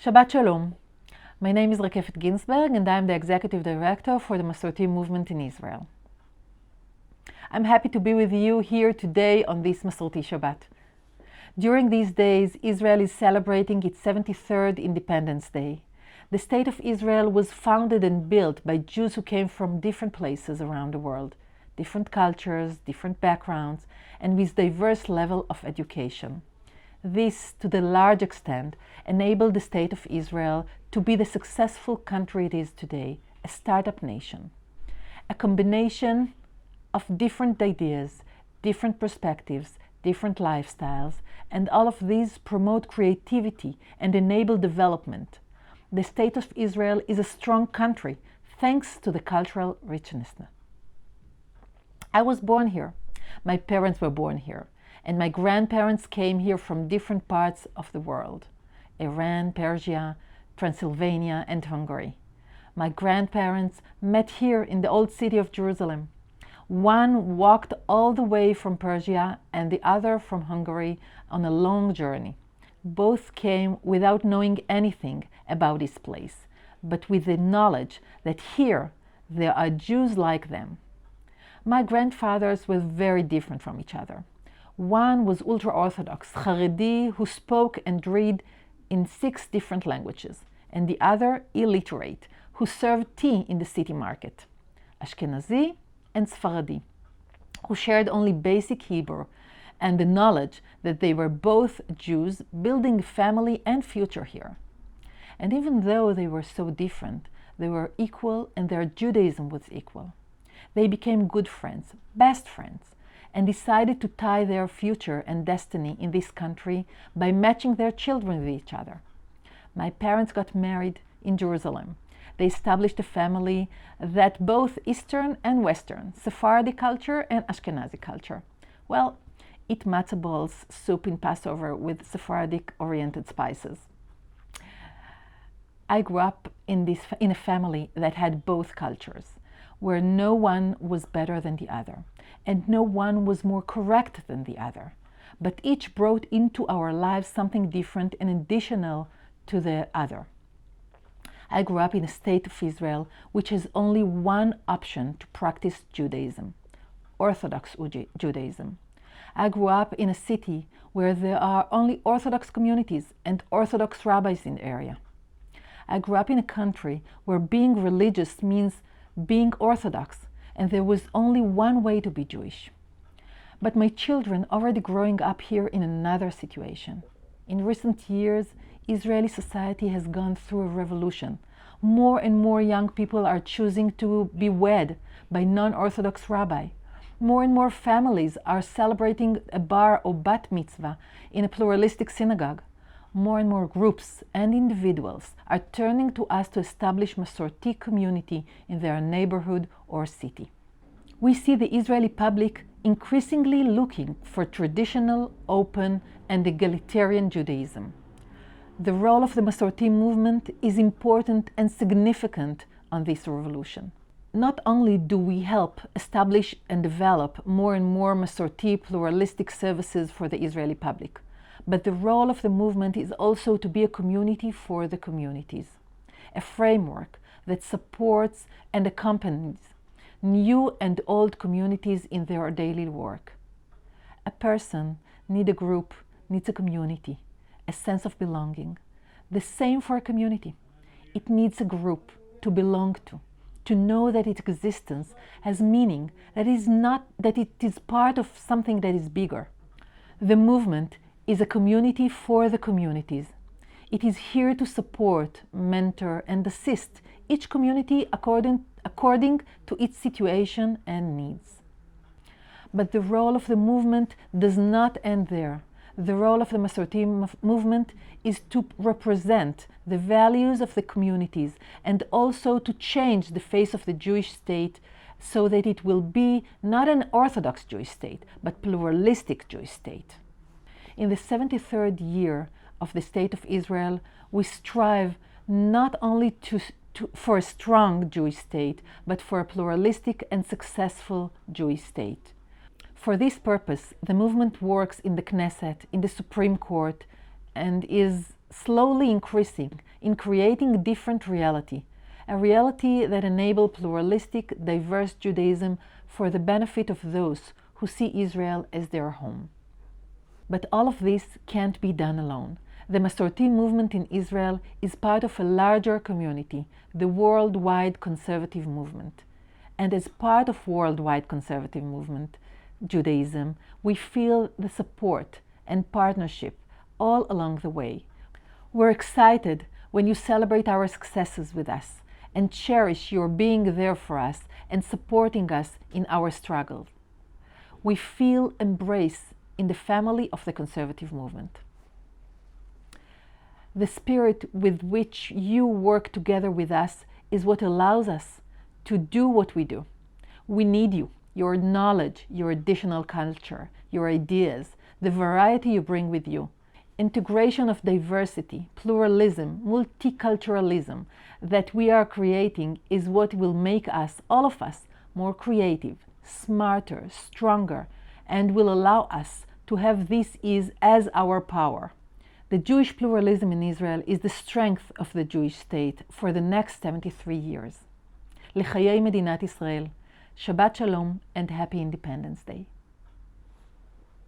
Shabbat Shalom. My name is Rekefet Ginsberg and I am the Executive Director for the Masorti movement in Israel. I'm happy to be with you here today on this Masorti Shabbat. During these days, Israel is celebrating its 73rd Independence Day. The State of Israel was founded and built by Jews who came from different places around the world, different cultures, different backgrounds, and with diverse level of education. This, to the large extent, enabled the State of Israel to be the successful country it is today, a startup nation. A combination of different ideas, different perspectives, different lifestyles, and all of these promote creativity and enable development. The State of Israel is a strong country thanks to the cultural richness. I was born here. My parents were born here. And my grandparents came here from different parts of the world: Iran, Persia, Transylvania, and Hungary. My grandparents met here in the old city of Jerusalem. One walked all the way from Persia and the other from Hungary on a long journey. Both came without knowing anything about this place, but with the knowledge that here there are Jews like them. My grandfathers were very different from each other. One was ultra-Orthodox, Haredi, who spoke and read in 6 different languages, and the other illiterate, who served tea in the city market, Ashkenazi and Sfaradi, who shared only basic Hebrew and the knowledge that they were both Jews building family and future here. And even though they were so different, they were equal and their Judaism was equal. They became good friends, best friends, and decided to tie their future and destiny in this country by matching their children with each other. My parents got married in Jerusalem. They established a family that both Eastern and Western, Sephardi culture and Ashkenazi culture. Well, eat matzah balls, soup in Passover with Sephardic-oriented spices. I grew up in a family that had both cultures, where no one was better than the other, and no one was more correct than the other, but each brought into our lives something different and additional to the other. I grew up in a state of Israel which has only one option to practice Judaism, Orthodox Judaism. I grew up in a city where there are only Orthodox communities and Orthodox rabbis in the area. I grew up in a country where being religious means being Orthodox, and there was only one way to be Jewish. But my children already growing up here in another situation. In recent years, Israeli society has gone through a revolution. More and more young people are choosing to be wed by non-Orthodox rabbi. More and more families are celebrating a bar or bat mitzvah in a pluralistic synagogue. More and more groups and individuals are turning to us to establish Masorti community in their neighborhood or city. We see the Israeli public increasingly looking for traditional, open, and egalitarian Judaism. The role of the Masorti movement is important and significant on this revolution. Not only do we help establish and develop more and more Masorti pluralistic services for the Israeli public, but the role of the movement is also to be a community for the communities, a framework that supports and accompanies new and old communities in their daily work. A person needs a group, needs a community, a sense of belonging. The same for a community. It needs a group to belong to know that its existence has meaning, that it is part of something that is bigger. The movement is a community for the communities. It is here to support, mentor, and assist each community according to its situation and needs. But the role of the movement does not end there. The role of the Masorti movement is to represent the values of the communities and also to change the face of the Jewish state so that it will be not an Orthodox Jewish state, but pluralistic Jewish state. In the 73rd year of the State of Israel, we strive not only for a strong Jewish state, but for a pluralistic and successful Jewish state. For this purpose, the movement works in the Knesset, in the Supreme Court, and is slowly increasing in creating a different reality, a reality that enables pluralistic, diverse Judaism for the benefit of those who see Israel as their home. But all of this can't be done alone. The Masorti movement in Israel is part of a larger community, the worldwide conservative movement. And as part of worldwide conservative movement, Judaism, we feel the support and partnership all along the way. We're excited when you celebrate our successes with us and cherish your being there for us and supporting us in our struggle. We feel embraced in the family of the conservative movement. The spirit with which you work together with us is what allows us to do what we do. We need you, your knowledge, your additional culture, your ideas, the variety you bring with you. Integration of diversity, pluralism, multiculturalism that we are creating is what will make us, all of us, more creative, smarter, stronger, and will allow us to have this as our power. The Jewish pluralism in Israel is the strength of the Jewish state for the next 73 years. L'chayei Medinat Israel, Shabbat Shalom and Happy Independence Day.